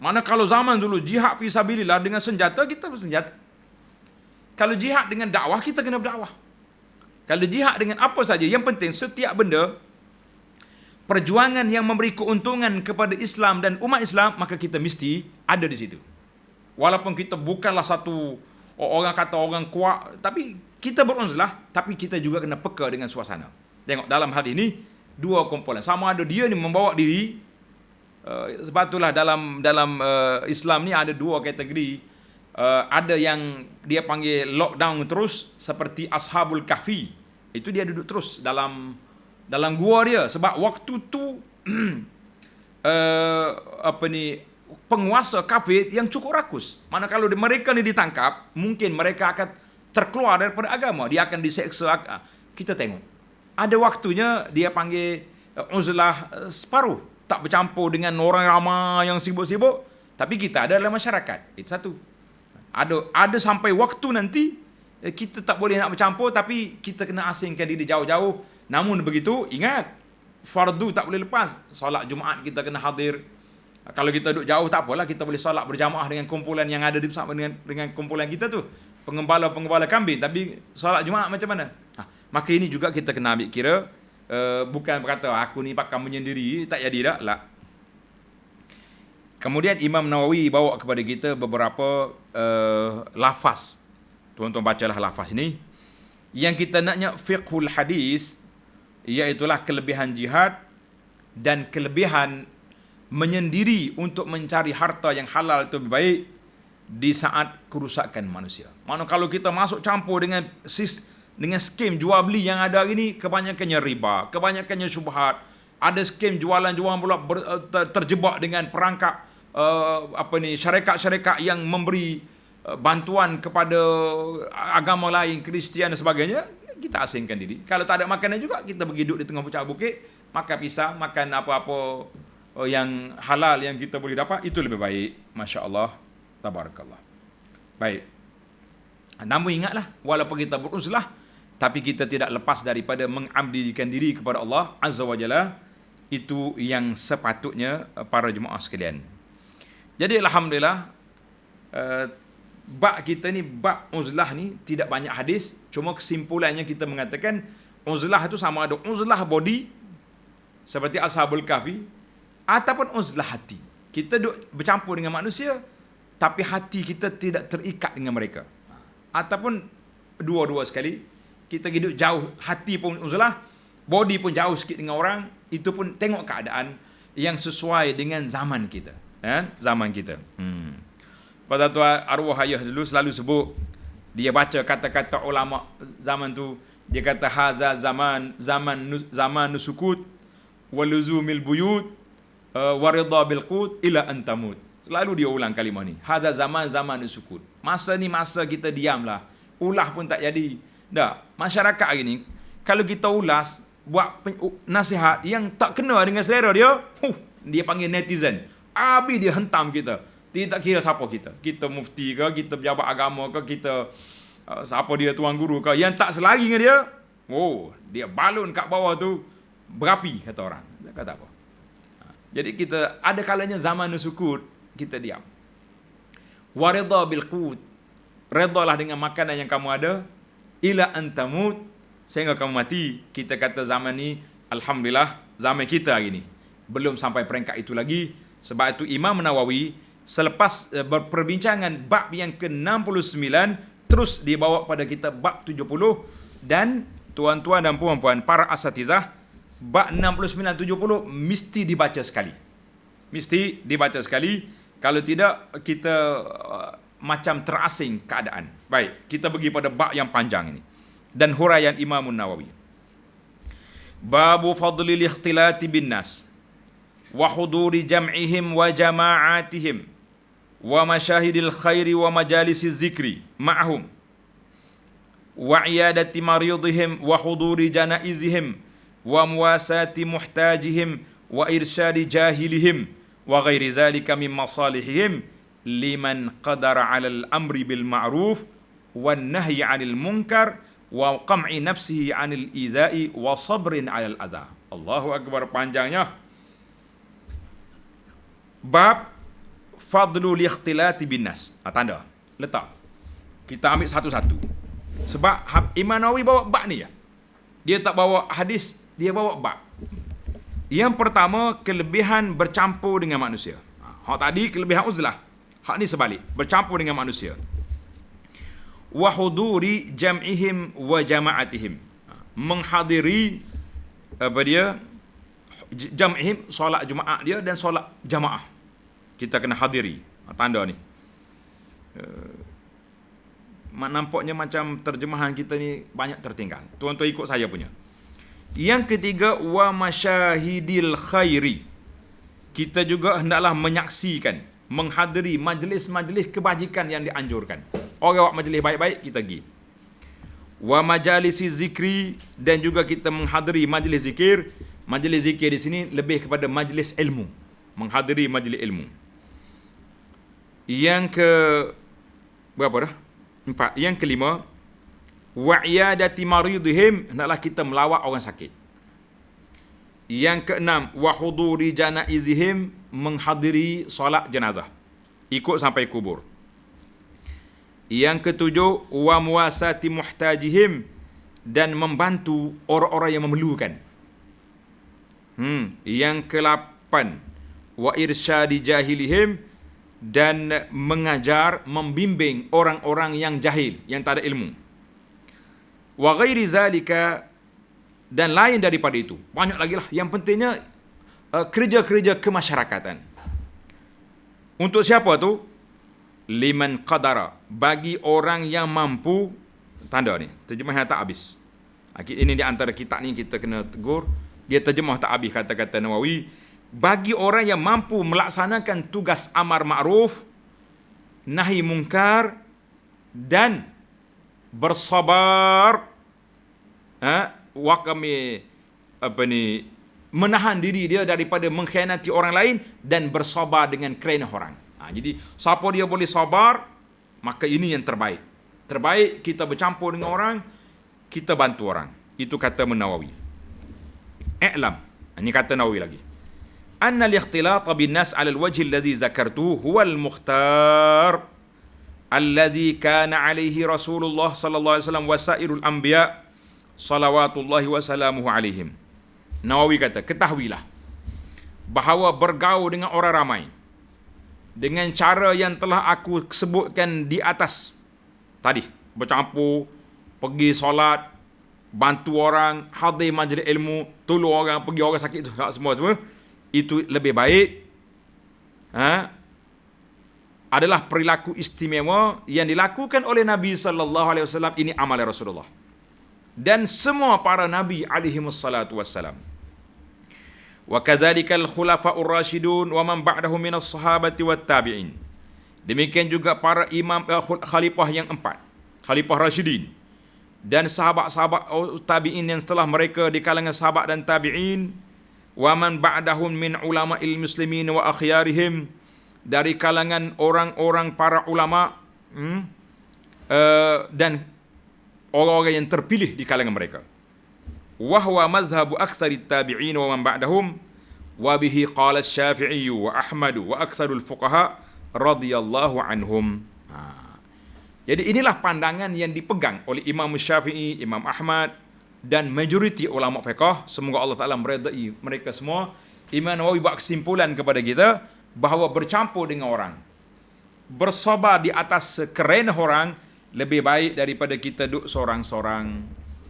Mana kalau zaman dulu jihad fi sabilillah dengan senjata, kita bersenjata. Kalau jihad dengan dakwah, kita kena berdakwah. Kalau jihad dengan apa saja, yang penting setiap benda perjuangan yang memberi keuntungan kepada Islam dan umat Islam, maka kita mesti ada di situ. Walaupun kita bukanlah satu orang kata orang kuat, tapi kita beruzlah, tapi kita juga kena peka dengan suasana. Tengok dalam hal ini dua kumpulan. Sama ada dia ni membawa diri, sebab itulah dalam Islam ni ada dua kategori. Ada yang dia panggil lockdown terus, seperti Ashabul Kahfi. Itu dia duduk terus dalam gua dia, sebab waktu tu penguasa kafir yang cukup rakus. Mana kalau mereka ni ditangkap, mungkin mereka akan terkeluar daripada agama, dia akan diseksa. Kita tengok, ada waktunya dia panggil uzlah separuh, tak bercampur dengan orang ramai yang sibuk-sibuk, tapi kita ada dalam masyarakat. Itu satu. Ada sampai waktu nanti kita tak boleh nak bercampur, tapi kita kena asingkan diri jauh-jauh. Namun begitu, ingat, fardu tak boleh lepas. Solat Jumaat kita kena hadir. Kalau kita duduk jauh tak apalah, kita boleh solat berjamaah dengan kumpulan yang ada bersama dengan kumpulan kita tu, pengembala kambing. Tapi solat Jumaat macam mana? Maka ini juga kita kena ambil kira. Bukan berkata aku ni pakai menyendiri, tak jadi dah lah. Kemudian Imam Nawawi bawa kepada kita beberapa lafaz. Tuan-tuan bacalah lafaz ini. Yang kita naknya fiqhul hadis, iaitulah kelebihan jihad dan kelebihan menyendiri untuk mencari harta yang halal itu lebih baik di saat kerusakan manusia. Mana kalau kita masuk campur dengan skim jual beli yang ada hari ini, kebanyakannya riba, kebanyakannya syubhat. Ada skim jualan-jualan pula terjebak dengan perangkap syarikat-syarikat yang memberi bantuan kepada agama lain, Kristian dan sebagainya. Kita asingkan diri. Kalau tak ada makanan juga, kita pergi duduk di tengah puncak bukit, makan pisang, makan apa-apa yang halal yang kita boleh dapat, itu lebih baik. Masya Allah, tabarakallah. Baik. Namun ingatlah, walaupun kita beruzlah, tapi kita tidak lepas daripada mengabdikan diri kepada Allah Azza wa Jalla. Itu yang sepatutnya para jemaah sekalian. Jadi alhamdulillah, bab kita ni, bab uzlah ni tidak banyak hadis. Cuma kesimpulannya kita mengatakan uzlah itu sama ada uzlah body seperti Ashabul Kahfi, ataupun uzlah hati. Kita duk bercampur dengan manusia, tapi hati kita tidak terikat dengan mereka. Ataupun dua-dua sekali, kita hidup jauh, hati pun uzlah, body pun jauh sikit dengan orang, itu pun tengok keadaan yang sesuai dengan zaman kita. Zaman kita. Pada tu arwah ayah dulu selalu sebut, dia baca kata-kata ulama zaman tu, dia kata haza zaman nusukut waluzumil buyut warida bil qut ila antamut. Selalu dia ulang kalimah ni. Haza zaman nusukut. Masa ni masa kita diamlah. Ulah pun tak jadi. Dah, masyarakat hari ni kalau kita ulas buat nasihat yang tak kena dengan selera dia, dia panggil netizen. Habis dia hentam kita. Dia tak kira siapa kita. Kita mufti ke, kita pejabat agama ke, kita siapa dia tuan guru ke, yang tak selari dengan dia, dia balon kat bawah tu berapi, kata orang. Dia kata apa? Jadi kita ada kalanya zaman sukut, kita diam. Warida bil qut, redalah dengan makanan yang kamu ada, ila antamut, sehingga kamu mati. Kita kata zaman ni, alhamdulillah, zaman kita hari ni belum sampai peringkat itu lagi. Sebab itu Imam Nawawi selepas berperbincangan bab yang ke-69 terus dibawa pada kita bab 70, dan tuan-tuan dan puan-puan para asatizah, bab 69-70 mesti dibaca sekali. Mesti dibaca sekali. Kalau tidak kita macam terasing keadaan. Baik, kita pergi pada bab yang panjang ini dan huraian Imam Nawawi. Babu fadlil ikhtilati bin nas wa huduri jam'ihim wa jama'atihim wa masyahidil khairi wa majalisiz zikri ma'ahum wa iyadati maridihim wa huduri janaizihim wa muwasati muhtajihim wa irsyadi jahilihim wa ghairi zalika min masalihihim liman qadara 'alal amri bil ma'ruf wan nahyi 'anil munkar wa qam'i nafsihi 'anil idza'i wa sabrin 'alal adza. Allahu akbar, panjangnya. Bab fadlul ikhtilati bin nas. Tanda letak. Kita ambil satu-satu. Sebab Imam Nawawi bawa bab ni ya. Dia tak bawa hadis, dia bawa bab. Yang pertama, kelebihan bercampur dengan manusia. Hak tadi kelebihan uzlah. Hak ni sebalik, bercampur dengan manusia. Wa huduri jam'ihim wa jama'atihim. Menghadiri jam'ihim, solat Jumaat dia dan solat jamaah. Kita kena hadiri. Tanda ni. Nampaknya macam terjemahan kita ni banyak tertinggal. Tuan-tuan ikut saya punya. Yang ketiga, wa masyahidil khairi. Kita juga hendaklah menyaksikan, menghadiri majlis-majlis kebajikan yang dianjurkan. Orang buat majlis baik-baik, kita pergi. Wa majalisi zikri, dan juga kita menghadiri majlis zikir. Majlis zikir di sini lebih kepada majlis ilmu. Menghadiri majlis ilmu. Yang ke berapa dah? 4. Yang kelima, wa iyadati maridihim, hendaklah kita melawat orang sakit. Yang keenam, wa huduri janaizihim, menghadiri solat jenazah, ikut sampai kubur. Yang ketujuh, wa muwasati muhtajihim, dan membantu orang-orang yang memerlukan. Yang ke-8, wa irsyadi jahilihim, dan mengajar, membimbing orang-orang yang jahil, yang tak ada ilmu. Wa ghairi zalika, dan lain daripada itu. Banyak lagi lah. Yang pentingnya kerja-kerja kemasyarakatan. Untuk siapa tu? Liman qadara, bagi orang yang mampu. Tanda ni, terjemah yang tak habis. Ini di antara kitab ni kita kena tegur. Dia terjemah tak habis kata-kata Nawawi. Bagi orang yang mampu melaksanakan tugas amar ma'ruf, nahi munkar, dan bersabar, menahan diri dia daripada mengkhianati orang lain, dan bersabar dengan kerana orang. Jadi siapa dia boleh sabar, maka ini yang terbaik. Terbaik kita bercampur dengan orang, kita bantu orang. Itu kata Nawawi. I'lam, ini kata Nawawi lagi. Anna al-ikhtilata bin nas 'ala al-wajh alladhi zakartuhu huwa al-mukhtar alladhi kana 'alayhi Rasulullah sallallahu alaihi wasallam wa sairul anbiya salawatullahi wa salamuhu alaihim. Nawawi kata, ketahuilah bahawa bergaul dengan orang ramai dengan cara yang telah aku sebutkan di atas tadi, bercampur, pergi solat, bantu orang, hadir majlis ilmu, tolong orang, pergi orang sakit itu semua itu lebih baik. Adalah perilaku istimewa yang dilakukan oleh Nabi sallallahu alaihi wasallam. Ini amal Rasulullah dan semua para nabi alaihi wassalatu wassalam. Wa kadzalikal khulafa'ur rasyidun wa man ba'dahum minas sahabati wat tabi'in. Demikian juga para imam khalifah yang 4, khalifah rasyidin dan sahabat-sahabat tabi'in yang setelah mereka di kalangan sahabat dan tabi'in. Wa man ba'dahum min ulama'il muslimin wa akhyarihim, dari kalangan orang-orang para ulama dan orang-orang yang terpilih di kalangan mereka. Wa huwa mazhabu aktsarit tabi'in wa man ba'dahum wa bihi qala asy-Syafi'i wa Ahmad wa aktsarul fuqaha radhiyallahu anhum. Jadi inilah pandangan yang dipegang oleh Imam Syafi'i, Imam Ahmad dan majoriti ulama fiqh. Semoga Allah Taala meridai mereka semua. Imam Nawawi buat kesimpulan kepada kita bahawa bercampur dengan orang, bersabar di atas sekerenah orang lebih baik daripada kita duduk seorang-seorang,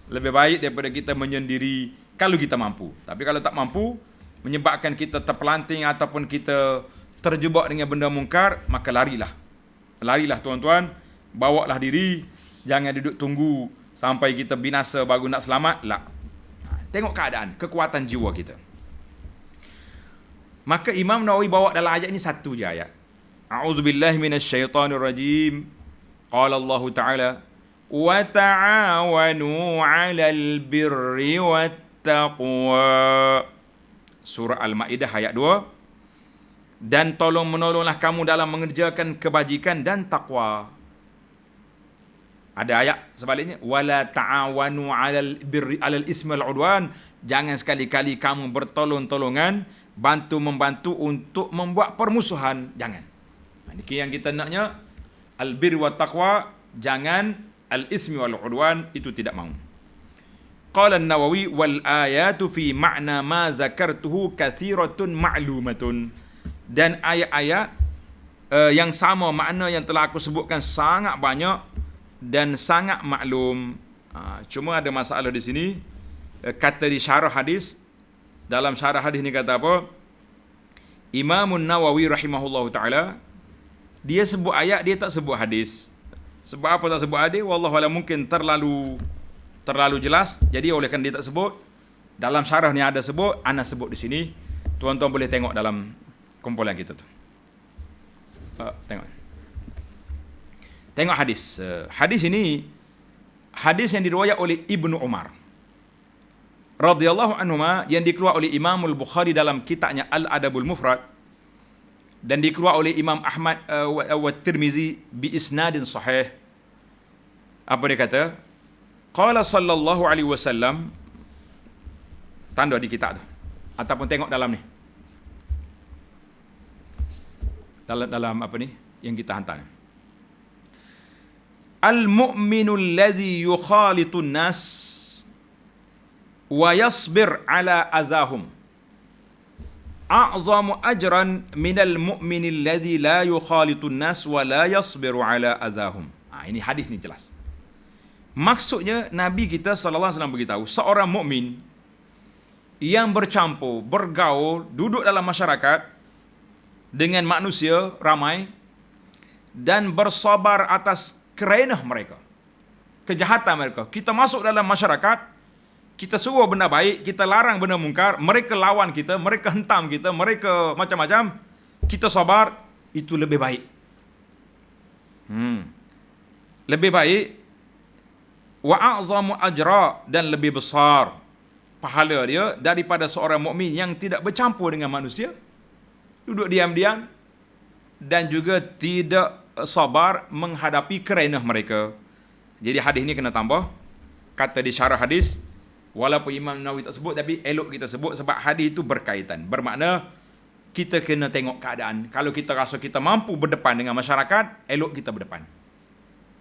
lebih baik daripada kita menyendiri kalau kita mampu. Tapi kalau tak mampu, menyebabkan kita terpelanting ataupun kita terjebak dengan benda mungkar, maka larilah. Larilah tuan-tuan, bawalah diri, jangan duduk tunggu sampai kita binasa baru nak selamat. La. Tengok keadaan, kekuatan jiwa kita. Maka Imam Nawawi bawa dalam ayat ini satu je ayat. A'udzubillahi minasyaitonir rajim. Qala Allah Ta'ala, wa ta'awanu 'alal birri wat taqwa. Surah Al-Maidah ayat 2. Dan tolong menolonglah kamu dalam mengerjakan kebajikan dan takwa. Ada ayat sebaliknya, wala ta'awanu 'alal birri 'alal ismi wal 'udwan. Jangan sekali-kali kamu bertolong-tolongan, bantu-membantu untuk membuat permusuhan. Jangan. Ini yang kita naknya, al-birri wa taqwa, jangan al-ismi wal 'udwan, itu tidak mahu. Qala an-Nawawi wal ayatu fi ma'na ma zakartuhu katsiratun ma'lumatun. Dan ayat-ayat yang sama makna yang telah aku sebutkan sangat banyak dan sangat maklum. Cuma ada masalah di sini. Kata di syarah hadis, dalam syarah hadis ni kata apa? Imam Nawawi rahimahullahu ta'ala, dia sebut ayat, dia tak sebut hadis. Sebab apa tak sebut hadis? Wallahualam, mungkin terlalu jelas. Jadi oleh kerana dia tak sebut, dalam syarah ni ada sebut, ana sebut di sini. Tuan-tuan boleh tengok dalam kumpulan kita tu. Tengok hadis. Hadis ini hadis yang diriwayat oleh Ibnu Umar radhiyallahu anhuma, yang dikeluar oleh Imam Al-Bukhari dalam kitabnya Al-Adabul Mufrad, dan dikeluar oleh Imam Ahmad wa Tirmizi bi isnadin sahih. Apa dia kata? Qala sallallahu alaihi wasallam, tanda di kitab tu ataupun tengok dalam ni, dalam apa ni yang kita hantar ni. Al-mu'minu alladhi yukhalitun nas wa yasbir ala azahum a'zamu ajran minal mu'mini alladhi la yukhalitun nas wa la yasbiru ala azahum. Ini hadis ni jelas. Maksudnya Nabi kita sallallahu alaihi wasallam beritahu, seorang mukmin yang bercampur, bergaul, duduk dalam masyarakat dengan manusia ramai dan bersabar atas kerenah mereka, kejahatan mereka. Kita masuk dalam masyarakat, kita suruh benda baik, kita larang benda mungkar, mereka lawan kita, mereka hentam kita, mereka macam-macam, kita sabar, itu lebih baik. Lebih baik, wa a'zamu ajra, dan lebih besar pahala dia daripada seorang mukmin yang tidak bercampur dengan manusia, duduk diam-diam dan juga tidak sabar menghadapi kerenah mereka. Jadi hadis ini kena tambah. Kata di syarah hadis, walaupun Imam Nawawi tak sebut, tapi elok kita sebut sebab hadis itu berkaitan. Bermakna kita kena tengok keadaan. Kalau kita rasa kita mampu berdepan dengan masyarakat, elok kita berdepan.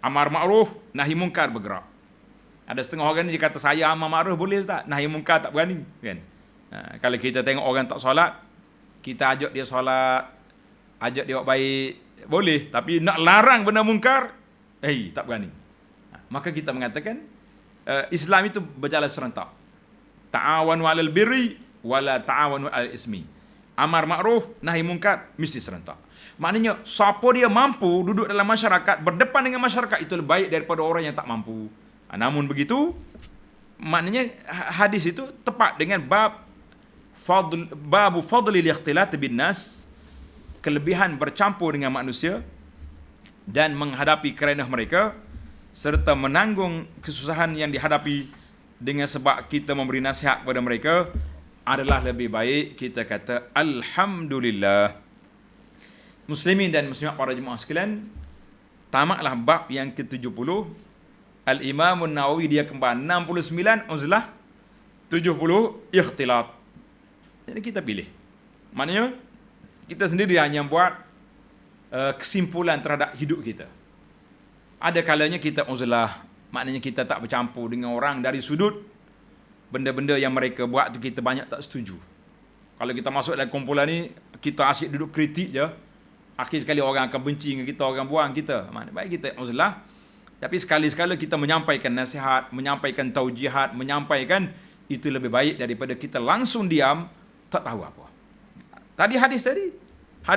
Amar ma'ruf, nahi mungkar bergerak. Ada setengah orang ni dia kata, saya amar ma'ruf boleh Ustaz, nahi mungkar tak berani, kan? Kalau kita tengok orang tak solat, kita ajak dia solat, ajak dia buat baik, boleh. Tapi nak larang benda mungkar, tak berani. Maka kita mengatakan, Islam itu berjalan serentak. Ta'awanu 'alal birri wala ta'awanu 'alal ismi. Amar ma'ruf, nahi mungkar mesti serentak. Maknanya siapa dia mampu duduk dalam masyarakat, berdepan dengan masyarakat, itu lebih baik daripada orang yang tak mampu. Namun begitu, maknanya hadis itu tepat dengan babu fadlil ikhtilat bin nas, kelebihan bercampur dengan manusia dan menghadapi kerenah mereka, serta menanggung kesusahan yang dihadapi dengan sebab kita memberi nasihat kepada mereka, adalah lebih baik kita kata alhamdulillah. Muslimin dan muslimat para jemaah sekalian, tamatlah bab yang ke-70. Al-Imam An-Nawawi dia kembali 69 uzlah, 70 ikhtilat. Jadi kita pilih. Maknanya kita sendiri hanya buat kesimpulan terhadap hidup kita. Ada kalanya kita uzlah, maknanya kita tak bercampur dengan orang dari sudut benda-benda yang mereka buat tu kita banyak tak setuju. Kalau kita masuk dalam kumpulan ni, kita asyik duduk kritik je, akhir sekali orang akan benci dengan kita, orang buang kita. Baik kita uzlah, tapi sekali-sekala kita menyampaikan nasihat, menyampaikan taujihat, menyampaikan, itu lebih baik daripada kita langsung diam, tak tahu apa. Tadi hadis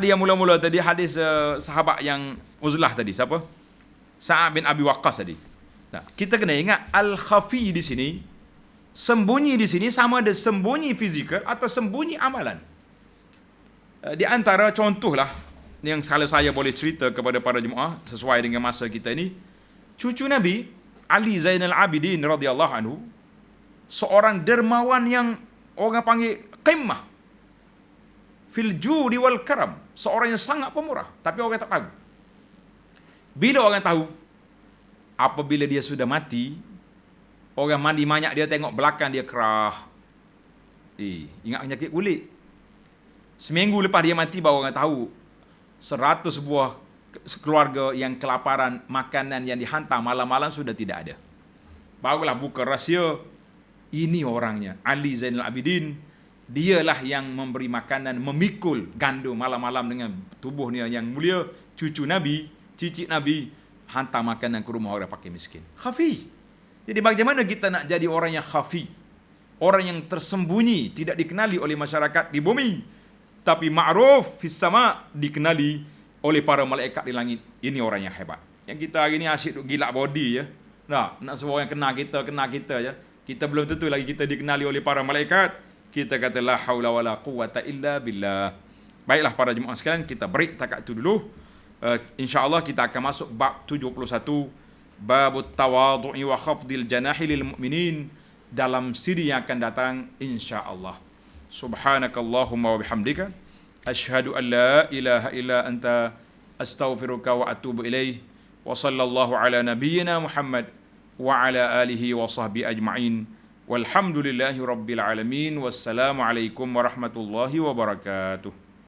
yang mula-mula tadi, hadis sahabat yang uzlah tadi, siapa? Sa'ad bin Abi Waqqas tadi. Nah, kita kena ingat al-khafi di sini, sembunyi di sini sama ada sembunyi fizikal atau sembunyi amalan. Di antara contohlah yang kalau saya boleh cerita kepada para jemaah sesuai dengan masa kita ini, cucu Nabi Ali Zainal Abidin radhiyallahu anhu, seorang dermawan yang orang panggil qimmah fil judi wal karam, seorang yang sangat pemurah, tapi orang tak tahu. Bila orang tahu? Apabila dia sudah mati, orang mandi banyak, dia tengok belakang dia kerah. Ingat penyakit kulit. Seminggu lepas dia mati baru orang tahu 100 buah keluarga yang kelaparan, makanan yang dihantar malam-malam sudah tidak ada. Barulah buka rahsia, ini orangnya, Ali Zainal Abidin. Dialah yang memberi makanan, memikul gandum malam-malam dengan tubuhnya yang mulia, cucu Nabi, cicit Nabi, hantar makanan ke rumah orang fakir miskin. Khafi. Jadi bagaimana kita nak jadi orang yang khafi? Orang yang tersembunyi, tidak dikenali oleh masyarakat di bumi, tapi ma'ruf fis sama, dikenali oleh para malaikat di langit. Ini orang yang hebat. Yang kita hari ni asyik gila body ya. Nak semua orang kenal kita je. Kita belum tentu lagi kita dikenali oleh para malaikat. Kita kata la haula wala quwata illa billah. Baiklah para jemaah sekalian, kita break setakat itu dulu. InsyaAllah kita akan masuk bab 71, babut tawadhu'i wa khafdil janahi lil mu'minin, dalam siri yang akan datang insyaAllah. Subhanakallahumma wa bihamdika asyhadu an la ilaha illa anta astaghfiruka wa atubu ilaih. Wa sallallahu ala nabiyyina Muhammad wa ala alihi wa sahbihi ajma'in. Walhamdulillahi rabbil alamin. Wassalamu alaikum warahmatullahi wabarakatuh.